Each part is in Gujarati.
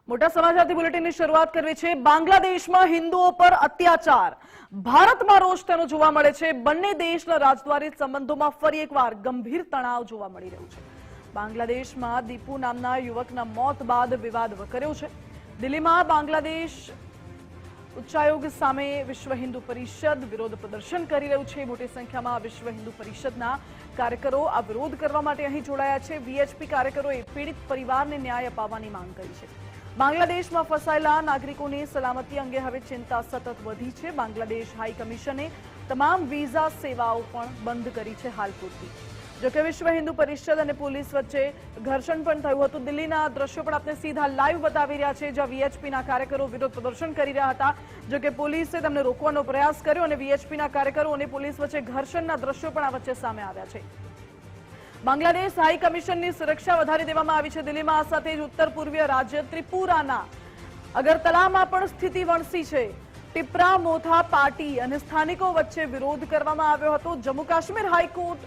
મોટા સમાચારથી બુલેટિનની શરૂઆત કરવી છે। બાંગ્લાદેશમાં હિન્દુઓ પર અત્યાચાર, ભારતમાં રોષ તેનો જોવા મળે છે। બંને દેશના રાજદ્વારી સંબંધોમાં ફરી એકવાર ગંભીર તણાવ જોવા મળી રહ્યું છે। બાંગ્લાદેશમાં દીપુ નામના યુવકના મોત બાદ વિવાદ વકર્યો છે। દિલ્હીમાં બાંગ્લાદેશ ઉચ્ચાયોગ સામે વિશ્વ હિન્દુ પરિષદ વિરોધ પ્રદર્શન કરી રહ્યું છે। મોટી સંખ્યામાં વિશ્વ હિન્દુ પરિષદના કાર્યકરો આ વિરોધ કરવા માટે અહીં જોડાયા છે। વીએચપી કાર્યકરોએ પીડિત પરિવારને ન્યાય અપાવવાની માંગ કરી છે। બાંગ્લાદેશમાં ફસાયેલા નાગરિકોની સલામતી અંગે હવે ચિંતા સતત વધી છે। બાંગ્લાદેશ હાઈ કમિશને તમામ વિઝા સેવાઓ પણ બંધ કરી છે હાલ પૂરતી। જોકે વિશ્વ હિન્દુ પરિષદ અને પોલીસ વચ્ચે ઘર્ષણ પણ થયું હતું। દિલ્હીના દ્રશ્યો પણ આપણે સીધા લાઈવ બતાવી રહ્યા છે, જ્યાં વીએચપીના કાર્યકરો વિરોધ પ્રદર્શન કરી રહ્યા હતા। જોકે પોલીસે તેમને રોકવાનો પ્રયાસ કર્યો અને વીએચપીના કાર્યકરો અને પોલીસ વચ્ચે ઘર્ષણના દ્રશ્યો પણ આ વચ્ચે સામે આવ્યા છે। બાંગ્લાદેશ હાઈ કમિશનની સુરક્ષા વધારી દેવામાં આવી છે। દિલ્હીમાં આ સાથે જ ઉત્તર પૂર્વીય રાજ્ય ત્રિપુરાના અગરતલામાં પણ સ્થિતિ વણસી છે। ટિપ્રા મોથા પાર્ટી અને સ્થાનિકો વચ્ચે વિરોધ કરવામાં આવ્યો હતો। જમ્મુ કાશ્મીર હાઈકોર્ટ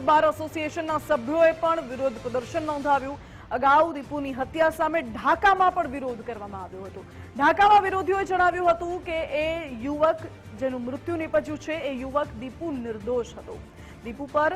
બાર એસોસિએશનના સભ્યોએ પણ વિરોધ પ્રદર્શન નોંધાવ્યું। અગાઉ દીપુની હત્યા સામે ઢાકામાં પણ વિરોધ કરવામાં આવ્યો હતો। ઢાકામાં વિરોધીઓએ જણાવ્યું હતું કે એ યુવક જેનું મૃત્યુ નીપજ્યું છે એ યુવક દીપુ નિર્દોષ હતો। દીપુ પર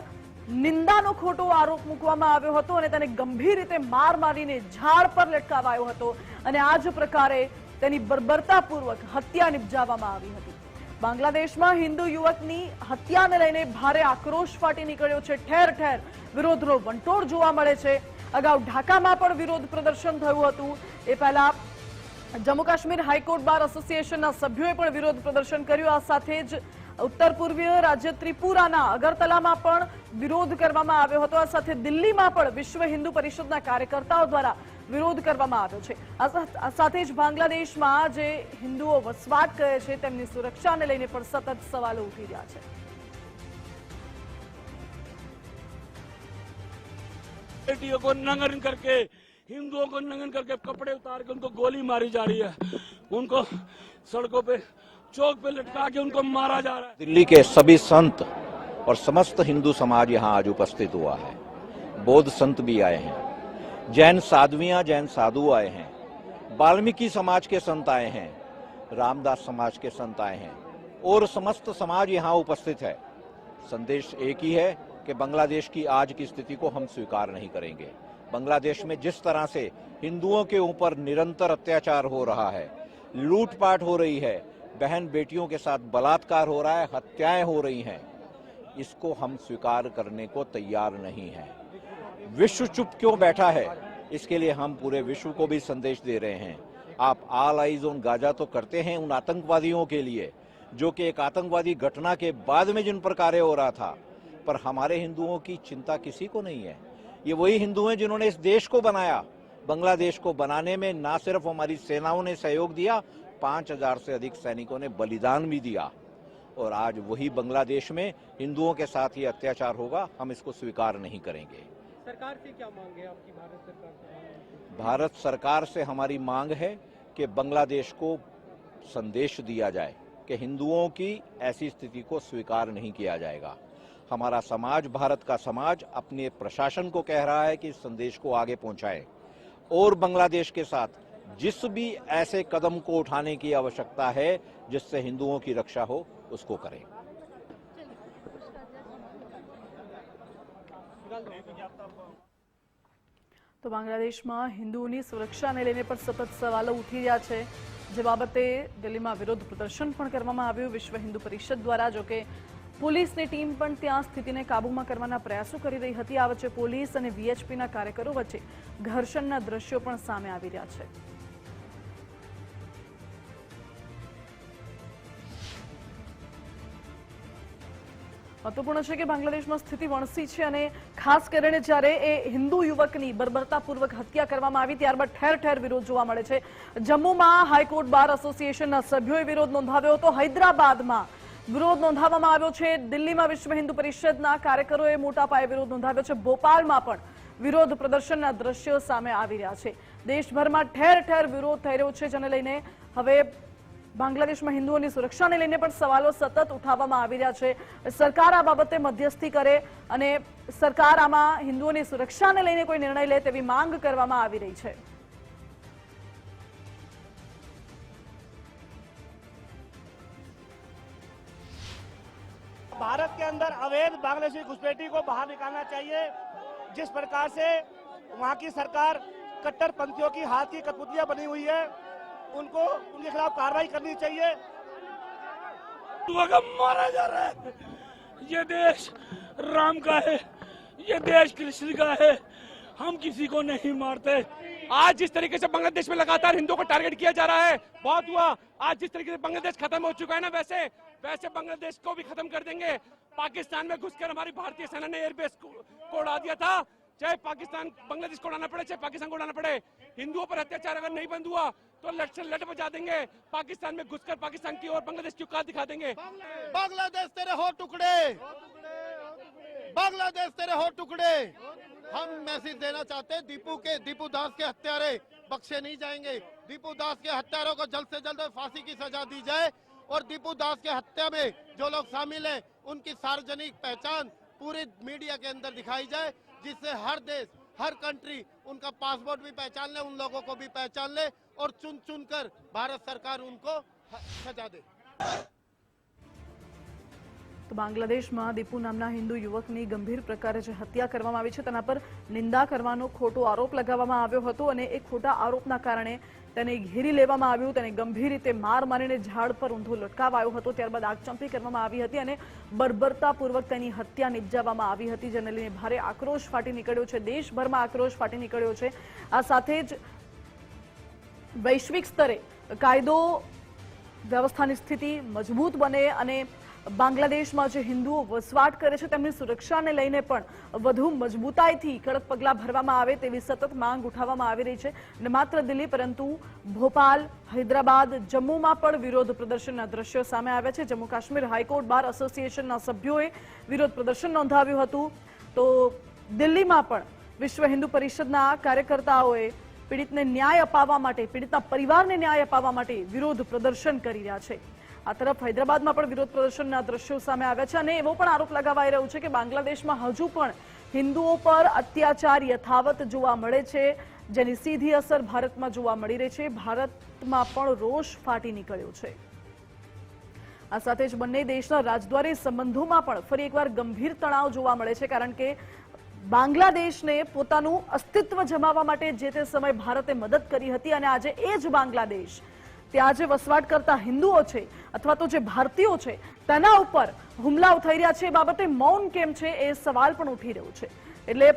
નિંદાનો ખોટો આરોપ મૂકવામાં આવ્યો હતો અને તેને ગંભીર રીતે માર મારીને ઝાડ પર લટકાવાયો હતો અને આ જ પ્રકારે તેની બર્બરતાપૂર્વક હત્યા નિપજાવવામાં આવી હતી। બાંગ્લાદેશમાં હિન્દુ યુવકની હત્યાને લઈને ભારે આક્રોશ ફાટી નીકળ્યો છે। ઠેર ઠેર વિરોધનો વંટોળ જોવા મળે છે। અગાઉ ઢાકામાં પણ વિરોધ પ્રદર્શન થયું હતું। એ પહેલા જમ્મુ કાશ્મીર હાઈકોર્ટ બાર એસોસિએશનના સભ્યોએ પણ વિરોધ પ્રદર્શન કર્યું। આ સાથે જ ઉત્તર પૂર્વીય રાજ્ય ત્રિપુરાના અગરતલામાં પણ વિરોધ કરવામાં આવ્યો હતો। આ સાથે દિલ્હીમાં પણ વિશ્વ હિન્દુ પરિષદના કાર્યકર્તાઓ દ્વારા વિરોધ કરવામાં આવ્યો છે। આ સાથે જ બાંગ્લાદેશમાં જે હિન્દુઓ વસવાટ કરે છે તેમની સુરક્ષાને લઈને પણ સતત સવાલો ઉઠી રહ્યા છે। बेटियों को नंगन करके, हिंदुओं को नंगन करके कपड़े उतार के उनको गोली मारी जा रही है। उनको सड़कों पे चौक पे लटका के उनको मारा जा रहा है। दिल्ली के सभी संत और समस्त हिंदू समाज यहाँ आज उपस्थित हुआ है। बौद्ध संत भी आए हैं, जैन साध्वियां जैन साधु आए हैं, वाल्मीकि समाज के संत आए हैं, रामदास समाज के संत आए हैं और समस्त समाज यहाँ उपस्थित है। संदेश एक ही है कि बांग्लादेश की आज की स्थिति को हम स्वीकार नहीं करेंगे। बांग्लादेश में जिस तरह से हिंदुओं के ऊपर निरंतर अत्याचार हो रहा है, लूटपाट हो रही है, बहन बेटियों के साथ बलात्कार हो रहा है, हत्याएं हो रही हैं, इसको हम स्वीकार करने को तैयार नहीं हैं। विश्व चुप क्यों बैठा है, इसके लिए हम पूरे विश्व को भी संदेश दे रहे हैं। आप ऑल आइज ऑन गाजा तो करते हैं उन आतंकवादियों के लिए जो कि एक आतंकवादी घटना के बाद में जिन पर कार्य हो रहा था, पर हमारे हिंदुओं की चिंता किसी को नहीं है। ये वही हिंदू हैं जिन्होंने इस देश को बनाया। बांग्लादेश को बनाने में ना सिर्फ हमारी सेनाओं ने सहयोग दिया, 5000 से अधिक सैनिकों ने बलिदान भी दिया और आज वही बांग्लादेश में हिंदुओं के साथ ये अत्याचार होगा, हम इसको स्वीकार नहीं करेंगे। सरकार से क्या मांग है आपकी? भारत सरकार से? भारत सरकार से हमारी मांग है कि बांग्लादेश को संदेश दिया जाए कि हिंदुओं की ऐसी स्थिति को स्वीकार नहीं किया जाएगा। हमारा समाज, भारत का समाज अपने प्रशासन को कह रहा है कि इस संदेश को आगे पहुंचाए और बांग्लादेश के साथ जिस भी ऐसे कदम को उठाने की आवश्यकता है जिससे हिंदुओं की रक्षा हो, उसको करें। તો બાંગ્લાદેશમાં હિન્દુઓની સુરક્ષાને લઈને પણ સતત સવાલો ઉઠી રહ્યા છે, જે બાબતે દિલ્હીમાં વિરોધ પ્રદર્શન પણ કરવામાં આવ્યું વિશ્વ હિન્દુ પરિષદ દ્વારા। જોકે પોલીસની ટીમ પણ ત્યાં સ્થિતિને કાબૂમાં કરવાના પ્રયાસો કરી રહી હતી। આ વચ્ચે પોલીસ અને વીએચપીના કાર્યકરો વચ્ચે ઘર્ષણના દ્રશ્યો પણ સામે આવી રહ્યા છે। મહત્વપૂર્ણ છે કે બાંગ્લાદેશમાં સ્થિતિ વણસી છે અને ખાસ કરીને જ્યારે એ હિન્દુ યુવકની બર્બરતાપૂર્વક હત્યા કરવામાં આવી ત્યારબાદ ઠેર ઠેર વિરોધ જોવા મળે છે। જમ્મુમાં હાઈકોર્ટ બાર એસોસિએશનના સભ્યોએ વિરોધ નોંધાવ્યો હતો। હૈદરાબાદમાં વિરોધ નોંધાવવામાં આવ્યો છે। દિલ્હીમાં વિશ્વ હિન્દુ પરિષદના કાર્યકરોએ મોટા પાયે વિરોધ નોંધાવ્યો છે। ભોપાલમાં પણ વિરોધ પ્રદર્શનના દ્રશ્યો સામે આવી રહ્યા છે। દેશભરમાં ઠેર ઠેર વિરોધ થઈ રહ્યો છે, જેને લઈને હવે બાંગ્લાદેશમાં હિન્દુઓની સુરક્ષાને લઈને પણ સવાલો સતત ઉઠાવવામાં આવી રહ્યા છે. સરકાર આ બાબતે મધ્યસ્થી કરે અને સરકાર આમાં હિન્દુઓની સુરક્ષાને લઈને કોઈ નિર્ણય લે તેવી માંગ કરવામાં આવી રહી છે. भारत के अंदर अवैध बांग्लादेशी घुसपैठी को बाहर निकालना चाहिए। जिस प्रकार से वहां की सरकार कट्टरपंथियों की हाथ की कठपुतलियां बनी हुई है, उनको उनके खिलाफ कार्रवाई करनी चाहिए। मारा जा रहा है। ये देश राम का है, ये देश कृष्ण का है। हम किसी को नहीं मारते। आज जिस तरीके से बांग्लादेश में लगातार हिंदुओं को टारगेट किया जा रहा है, बहुत हुआ। आज जिस तरीके से बांग्लादेश खत्म हो चुका है ना, वैसे बांग्लादेश को भी खत्म कर देंगे। पाकिस्तान में घुसकर हमारी भारतीय सेना ने एयरबेस को उड़ा दिया था। चाहे पाकिस्तान बांग्लादेश को उड़ाना पड़े, चाहे पाकिस्तान को उड़ाना पड़े, हिंदुओं पर अत्याचार अगर नहीं बंद हुआ तो लट से लट बजा देंगे। पाकिस्तान में घुसकर पाकिस्तान की और बांग्लादेश की औकात दिखा देंगे। बांग्लादेश तेरे हो टुकड़े, बांग्लादेश तेरे हो टुकड़े। हम मैसेज देना चाहते हैं, दीपू दास के हत्यारे बख्शे नहीं जाएंगे। दीपू दास के हत्यारों को जल्द से जल्द फांसी की सजा दी जाए और दीपू दास के हत्या में जो लोग शामिल हैं उनकी सार्वजनिक पहचान पूरे मीडिया के अंदर दिखाई जाए, जिससे हर देश, हर कंट्री उनका पासपोर्ट भी पहचान ले, उन लोगों को भी पहचान ले और चुन चुन कर भारत सरकार उनको सजा दे। તો બાંગ્લાદેશમાં દીપુ નામના હિન્દુ યુવકની ગંભીર પ્રકારે જે હત્યા કરવામાં આવી છે તેના પર નિંદા કરવાનો ખોટો આરોપ લગાવવામાં આવ્યો હતો અને એ ખોટા આરોપના કારણે તેને ઘેરી લેવામાં આવ્યું, તેને ગંભીર રીતે માર મારીને ઝાડ પર ઊંધો લટકાવાયો હતો. ત્યારબાદ આગચંપી કરવામાં આવી હતી અને બર્બરતાપૂર્વક તેની હત્યા નિપજાવવામાં આવી હતી, જેને લઈને ભારે આક્રોશ ફાટી નીકળ્યો છે. દેશભરમાં આક્રોશ ફાટી નીકળ્યો છે. આ સાથે જ વૈશ્વિક સ્તરે કાયદો વ્યવસ્થાની સ્થિતિ મજબૂત બને અને બાંગ્લાદેશમાં જે હિન્દુઓ વસવાટ કરે છે તેમની સુરક્ષાને લઈને પણ વધુ મજબૂતાઈથી કડક પગલાં ભરવામાં આવે તેવી સતત માંગ ઉઠાવવામાં આવી રહી છે. અને માત્ર દિલ્હી પરંતુ ભોપાલ, હૈદરાબાદ, જમ્મુમાં પણ વિરોધ પ્રદર્શનના દ્રશ્યો સામે આવ્યા છે. જમ્મુ કાશ્મીર હાઈકોર્ટ બાર એસોસિએશનના સભ્યોએ વિરોધ પ્રદર્શન નોંધાવ્યું હતું. તો દિલ્હીમાં પણ વિશ્વ હિન્દુ પરિષદના કાર્યકર્તાઓએ પીડિતને ન્યાય અપાવવા માટે, પીડિતના પરિવારને ન્યાય અપાવવા માટે વિરોધ પ્રદર્શન કરી રહ્યા છે. આ તરફ હૈદરાબાદમાં પણ વિરોધ પ્રદર્શનના દ્રશ્યો સામે આવ્યા છે અને એવો પણ આરોપ લગાવાઈ રહ્યો છે કે બાંગ્લાદેશમાં હજુ પણ હિન્દુઓ પર અત્યાચાર યથાવત જોવા મળે છે, જેની સીધી અસર ભારતમાં જોવા મળી રહી છે. ભારતમાં પણ રોષ ફાટી નીકળ્યો છે. આ સાથે જ બંને દેશના રાજદ્વારી સંબંધોમાં પણ ફરી એકવાર ગંભીર તણાવ જોવા મળે છે, કારણ કે બાંગ્લાદેશને પોતાનું અસ્તિત્વ જમાવવા માટે જે તે સમયે ભારતે મદદ કરી હતી અને આજે એ જ બાંગ્લાદેશ ત્યાં જે વસવાટ કરતા હિન્દુઓ છે અથવા તો જે ભારતીયો છે તેના ઉપર હુમલાઓ થઈ રહ્યા છે, એ બાબતે મૌન કેમ છે એ સવાલ પણ ઉઠી રહ્યો છે. એટલે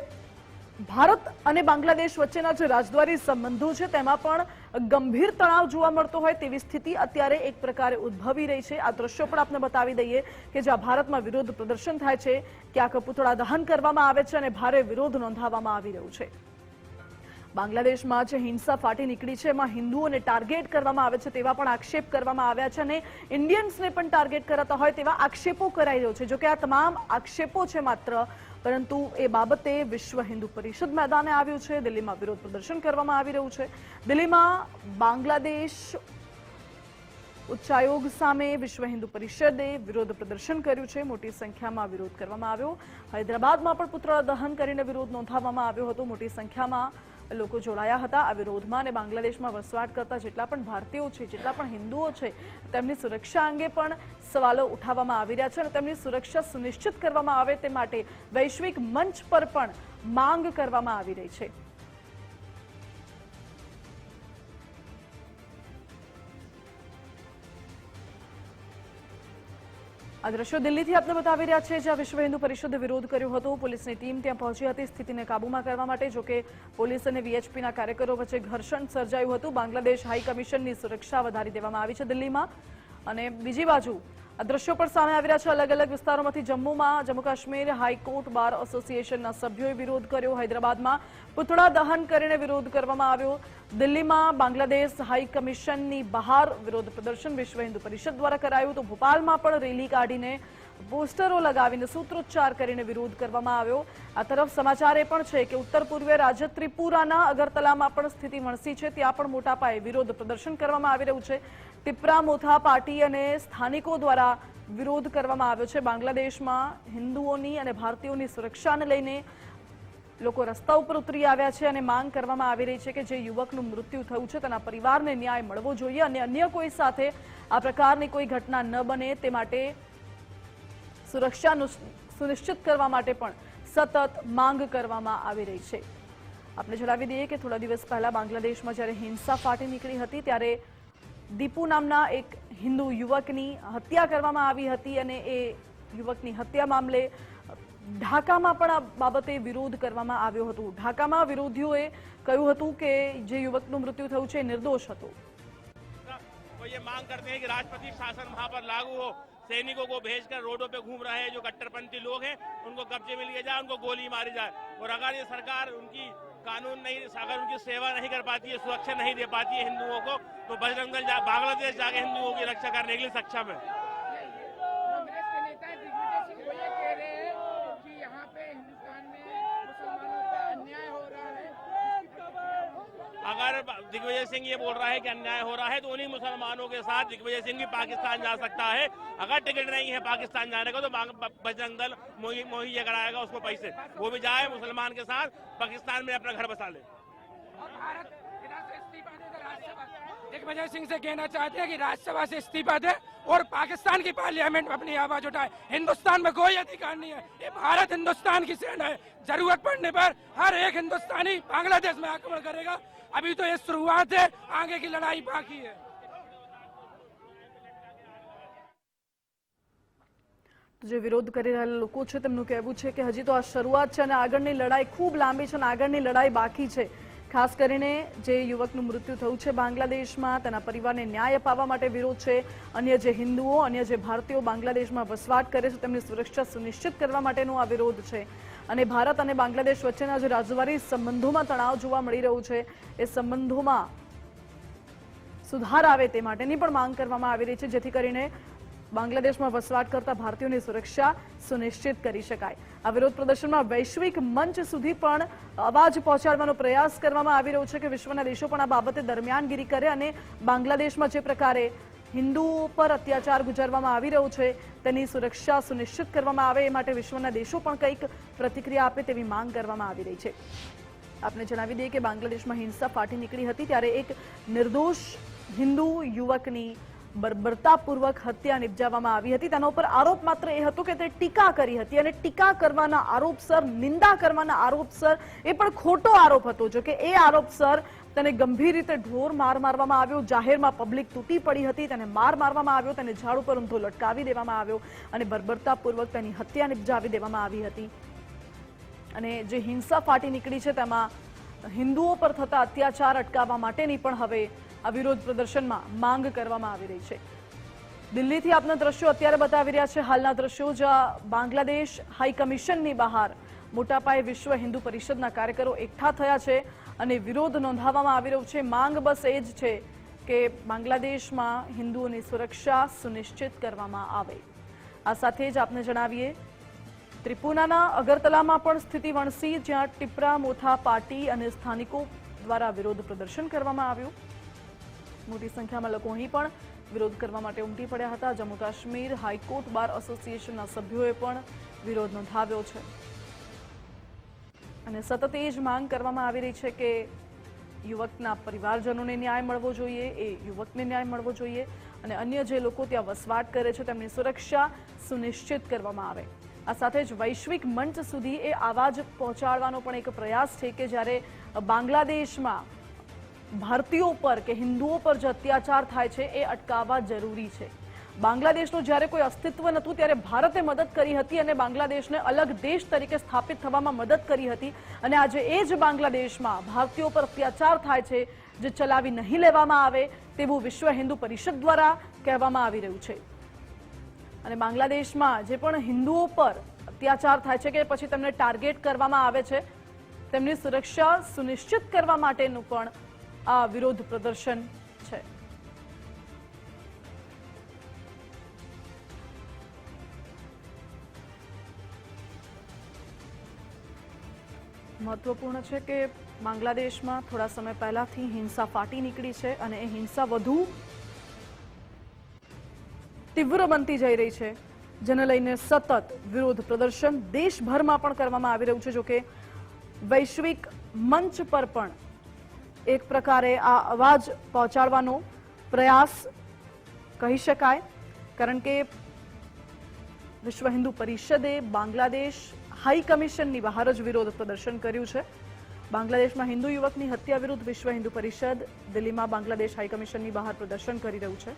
ભારત અને બાંગ્લાદેશ વચ્ચેના જે રાજદ્વારી સંબંધો છે તેમાં પણ ગંભીર તણાવ જોવા મળતો હોય તેવી સ્થિતિ અત્યારે એક પ્રકારે ઉદ્ભવી રહી છે. આ દ્રશ્યો પણ આપને બતાવી દઈએ કે જ્યાં ભારતમાં વિરોધ પ્રદર્શન થાય છે, ક્યાંક પુતળા દહન કરવામાં આવે છે અને ભારે વિરોધ નોંધાવવામાં આવી રહ્યો છે. બાંગ્લાદેશમાં જે હિંસા ફાટી નીકળી છે એમાં હિન્દુઓને ટાર્ગેટ કરવામાં આવે છે તેવા પણ આક્ષેપ કરવામાં આવ્યા છે અને ઇન્ડિયન્સને પણ ટાર્ગેટ કરાતા હોય તેવા આક્ષેપો કરાઈ રહ્યો છે. જોકે આ તમામ આક્ષેપો છે માત્ર, પરંતુ એ બાબતે વિશ્વ હિન્દુ પરિષદ મેદાને આવ્યું છે. દિલ્હીમાં વિરોધ પ્રદર્શન કરવામાં આવી રહ્યું છે. દિલ્હીમાં બાંગ્લાદેશ ઉચ્ચાયોગ સામે વિશ્વ હિન્દુ પરિષદે વિરોધ પ્રદર્શન કર્યું છે. મોટી સંખ્યામાં વિરોધ કરવામાં આવ્યો. હૈદરાબાદમાં પણ પુતળા દહન કરીને વિરોધ નોંધાવવામાં આવ્યો હતો. મોટી સંખ્યામાં લોકો જોડાયા હતા આ વિરોધમાં અને બાંગ્લાદેશમાં વસવાટ કરતા જેટલા પણ ભારતીયો છે, જેટલા પણ હિન્દુઓ છે, તેમની સુરક્ષા અંગે પણ સવાલો ઉઠાવવામાં આવી રહ્યા છે અને તેમની સુરક્ષા સુનિશ્ચિત કરવામાં આવે તે માટે વૈશ્વિક મંચ પર પણ માંગ કરવામાં આવી રહી છે. આ દ્રશ્યો દિલ્હીથી આપને બતાવી રહ્યા છે, જ્યાં વિશ્વ હિન્દુ પરિષદે વિરોધ કર્યો હતો. પોલીસની ટીમ ત્યાં પહોંચી હતી સ્થિતિને કાબૂમાં કરવા માટે. જોકે પોલીસ અને વીએચપીના કાર્યકરો વચ્ચે ઘર્ષણ સર્જાયું હતું. બાંગ્લાદેશ હાઈ કમિશનની સુરક્ષા વધારી દેવામાં આવી છે દિલ્હીમાં. અને બીજી બાજુ આ દ્રશ્યો પણ સામે આવી રહ્યા છે અલગ અલગ વિસ્તારોમાંથી. જમ્મુ કાશ્મીર હાઈકોર્ટ બાર એસોસિએશનના સભ્યોએ વિરોધ કર્યો. હૈદરાબાદમાં પુતળા દહન કરીને વિરોધ કરવામાં આવ્યો. દિલ્હીમાં બાંગ્લાદેશ હાઈ કમિશનની બહાર વિરોધ પ્રદર્શન વિશ્વ હિન્દુ પરિષદ દ્વારા કરાયું. તો ભોપાલમાં પણ રેલી કાઢીને પોસ્ટરો લગાવીને સૂત્રોચ્ચાર કરીને વિરોધ કરવામાં આવ્યો। આ તરફ સમાચાર એ પણ છે કે ઉત્તર પૂર્વીય રાજ્ય ત્રિપુરાના અગરતલામાં પણ સ્થિતિ વણસી છે। ત્યાં પણ મોટા પાયે વિરોધ પ્રદર્શન કરવામાં આવી રહ્યું છે। ટિપ્રા મોથા પાર્ટી અને સ્થાનિકો દ્વારા વિરોધ કરવામાં આવ્યો છે। બાંગ્લાદેશમાં હિન્દુઓની અને ભારતીયોની સુરક્ષાને લઈને લોકો રસ્તા ઉપર ઉતરી આવ્યા છે અને માંગ કરવામાં આવી રહી છે કે જે યુવકનું મૃત્યુ થયું છે તેના પરિવારને ન્યાય મળવો જોઈએ અને અન્ય કોઈ સાથે આ પ્રકારની કોઈ ઘટના ન બને તે માટે સુરક્ષા સુનિશ્ચિત કરવા માટે પણ સતત માંગ કરવામાં આવી રહી છે। આપણે જણાવી દઈએ કે થોડા દિવસ પહેલા બાંગ્લાદેશમાં જ્યારે હિંસા ફાટી નીકળી હતી ત્યારે દીપુ નામના એક હિન્દુ યુવકની હત્યા કરવામાં આવી હતી અને એ યુવકની હત્યા મામલે ઢાકામાં પણ આ બાબતે વિરોધ કરવામાં આવ્યો હતો। ઢાકામાં વિરોધીઓએ કહ્યું હતું કે જે યુવકનું મૃત્યુ થયું છે એ નિર્દોષ હતો। वो ये मांग करते हैं कि राष्ट्रपति शासन वहां पर लागू हो, सैनिकों को भेजकर रोडों पे घूम रहे हैं जो कट्टरपंथी लोग हैं उनको कब्जे में लिया जाए, उनको गोली मारी जाए। और अगर ये सरकार उनकी कानून नहीं, अगर उनकी सेवा नहीं कर पाती है, सुरक्षा नहीं दे पाती है हिंदुओं को, तो बजरंग दल बांग्लादेश जाके हिंदुओं की रक्षा करने के लिए सक्षम है। कांग्रेस के नेता दिग्विजय सिंह ये कह रहे हैं कि यहाँ पे हिंदुस्तान में मुसलमानों का अन्याय हो रहा है। अगर दिग्विजय सिंह ये बोल रहा है कि अन्याय हो रहा है तो उन्हीं मुसलमानों के साथ दिग्विजय सिंह भी पाकिस्तान जा सकता है। अगर टिकट नहीं है पाकिस्तान जाने का तो बजरंग दल मुहैया कराएगा उसको पैसे, वो भी जाए मुसलमान के साथ पाकिस्तान में अपना घर बसा ले। भारत से इस्तीफा दे, राज्यसभा दिग्विजय सिंह से कहना चाहते हैं कि राज्यसभा से इस्तीफा दे और पाकिस्तान की पार्लियामेंट में अपनी आवाज उठाए। हिंदुस्तान में कोई अधिकार नहीं है, ये भारत हिंदुस्तान की सेना है। जरूरत पड़ने पर हर एक हिंदुस्तानी बांग्लादेश में आक्रमण करेगा। अभी तो ये शुरुआत है, आगे की लड़ाई बाकी है। જે વિરોધ કરી રહેલા લોકો છે તેમનું કહેવું છે કે હજી તો આ શરૂઆત છે અને આગળની લડાઈ ખૂબ લાંબી છે અને આગળની લડાઈ બાકી છે। ખાસ કરીને જે યુવકનું મૃત્યુ થયું છે બાંગ્લાદેશમાં તેના પરિવારને ન્યાય અપાવવા માટે વિરોધ છે। અન્ય જે હિન્દુઓ, અન્ય જે ભારતીયો બાંગ્લાદેશમાં વસવાટ કરે છે તેમની સુરક્ષા સુનિશ્ચિત કરવા માટેનો આ વિરોધ છે। અને ભારત અને બાંગ્લાદેશ વચ્ચેના જે રાજદ્વારી સંબંધોમાં તણાવ જોવા મળી રહ્યું છે એ સંબંધોમાં સુધાર આવે તે માટેની પણ માંગ કરવામાં આવી રહી છે જેથી કરીને બાંગ્લાદેશમાં વસવાટ કરતા ભારતીયોની સુરક્ષા સુનિશ્ચિત કરી શકાય। આ વિરોધ પ્રદર્શનમાં વૈશ્વિક મંચ સુધી પણ અવાજ પહોંચાડવાનો પ્રયાસ કરવામાં આવી રહ્યો છે કે વિશ્વના દેશો પણ આ બાબતે દરમિયાનગીરી કરે અને બાંગ્લાદેશમાં જે પ્રકારે હિન્દુઓ પર અત્યાચાર ગુજારવામાં આવી રહ્યો છે તેની સુરક્ષા સુનિશ્ચિત કરવામાં આવે એ માટે વિશ્વના દેશો પણ કંઈક પ્રતિક્રિયા આપે તેવી માંગ કરવામાં આવી રહી છે। આપને જણાવી દઈએ કે બાંગ્લાદેશમાં હિંસા ફાટી નીકળી હતી ત્યારે એક નિર્દોષ હિન્દુ યુવકની બર્બરતાપૂર્વક હત્યા નિપજાવવામાં આવી હતી। તેના ઉપર આરોપ માત્ર એ હતો કે તે ટીકા કરી હતી અને ટીકા કરવાના આરોપસર, નિંદા કરવાના આરોપસર એ પણ ખોટો આરોપ હતો। જો કે એ આરોપસર તેને ગંભીર રીતે ઢોર માર મારવામાં આવ્યો, જાહેરમાં પબ્લિક તૂટી પડી હતી, તેને માર મારવામાં આવ્યો, તેને ઝાડ ઉપર ઊંધો લટકાવી દેવામાં આવ્યો અને બર્બરતાપૂર્વક તેની હત્યા નિપજાવી દેવામાં આવી હતી। અને જે હિંસા ફાટી નીકળી છે તેમાં હિન્દુઓ પર થતા અત્યાચાર અટકાવવા માટેની પણ હવે આ વિરોધ પ્રદર્શનમાં માંગ કરવામાં આવી રહી છે। દિલ્હીથી આપના દ્રશ્યો અત્યારે બતાવી રહ્યા છે હાલના દ્રશ્યો જ્યાં બાંગ્લાદેશ હાઈ કમિશનની બહાર મોટા પાયે વિશ્વ હિન્દુ પરિષદના કાર્યકરો એકઠા થયા છે અને વિરોધ નોંધાવવામાં આવી રહ્યો છે। માંગ બસ એ જ છે કે બાંગ્લાદેશમાં હિન્દુઓની સુરક્ષા સુનિશ્ચિત કરવામાં આવે। આ સાથે જ આપને જણાવીએ ત્રિપુરાના અગરતલામાં પણ સ્થિતિ વણસી જ્યાં ટિપ્રા મોથા પાર્ટી અને સ્થાનિકો દ્વારા વિરોધ પ્રદર્શન કરવામાં આવ્યું। મોટી સંખ્યામાં લોકો અહીં પણ વિરોધ કરવા માટે ઉમટી પડ્યા હતા। જમ્મુ કાશ્મીર હાઈકોર્ટ બાર એસોસિએશનના સભ્યોએ પણ વિરોધ નોંધાવ્યો છે અને સતત એ જ માંગ કરવામાં આવી રહી છે કે યુવકના પરિવારજનોને ન્યાય મળવો જોઈએ, એ યુવકને ન્યાય મળવો જોઈએ અને અન્ય જે લોકો ત્યાં વસવાટ કરે છે તેમની સુરક્ષા સુનિશ્ચિત કરવામાં આવે। આ સાથે જ વૈશ્વિક મંચ સુધી એ આવાજ પહોંચાડવાનો પણ એક પ્રયાસ છે કે જ્યારે બાંગ્લાદેશમાં ભારતીયો પર કે હિન્દુઓ પર જે અત્યાચાર થાય છે એ અટકાવવા જરૂરી છે। બાંગ્લાદેશનું જ્યારે કોઈ અસ્તિત્વ નહોતું ત્યારે ભારતે મદદ કરી હતી અને બાંગ્લાદેશને અલગ દેશ તરીકે સ્થાપિત થવામાં મદદ કરી હતી અને આજે એ જ બાંગ્લાદેશમાં ભારતીયો પર અત્યાચાર થાય છે જે ચલાવી નહીં લેવામાં આવે તેવું વિશ્વ હિન્દુ પરિષદ દ્વારા કહેવામાં આવી રહ્યું છે। અને બાંગ્લાદેશમાં જે પણ હિન્દુઓ પર અત્યાચાર થાય છે કે પછી તેમને ટાર્ગેટ કરવામાં આવે છે તેમની સુરક્ષા સુનિશ્ચિત કરવા માટેનું પણ આ વિરોધ પ્રદર્શન છે। મહત્વપૂર્ણ છે કે બાંગ્લાદેશમાં થોડા સમય પહેલાથી હિંસા ફાટી નીકળી છે અને એ હિંસા વધુ તીવ્ર બનતી જઈ રહી છે, જેને લઈને સતત વિરોધ પ્રદર્શન દેશભરમાં પણ કરવામાં આવી રહ્યું છે। જોકે વૈશ્વિક મંચ પર પણ એક પ્રકારે આ અવાજ પહોંચાડવાનો પ્રયાસ કહી શકાય, કારણ કે વિશ્વ હિન્દુ પરિષદે બાંગ્લાદેશ હાઈ કમિશનની બહાર જ વિરોધ પ્રદર્શન કર્યું છે। બાંગ્લાદેશમાં હિન્દુ યુવકની હત્યા વિરુદ્ધ વિશ્વ હિન્દુ પરિષદ દિલ્હીમાં બાંગ્લાદેશ હાઈ કમિશનની બહાર પ્રદર્શન કરી રહ્યું છે।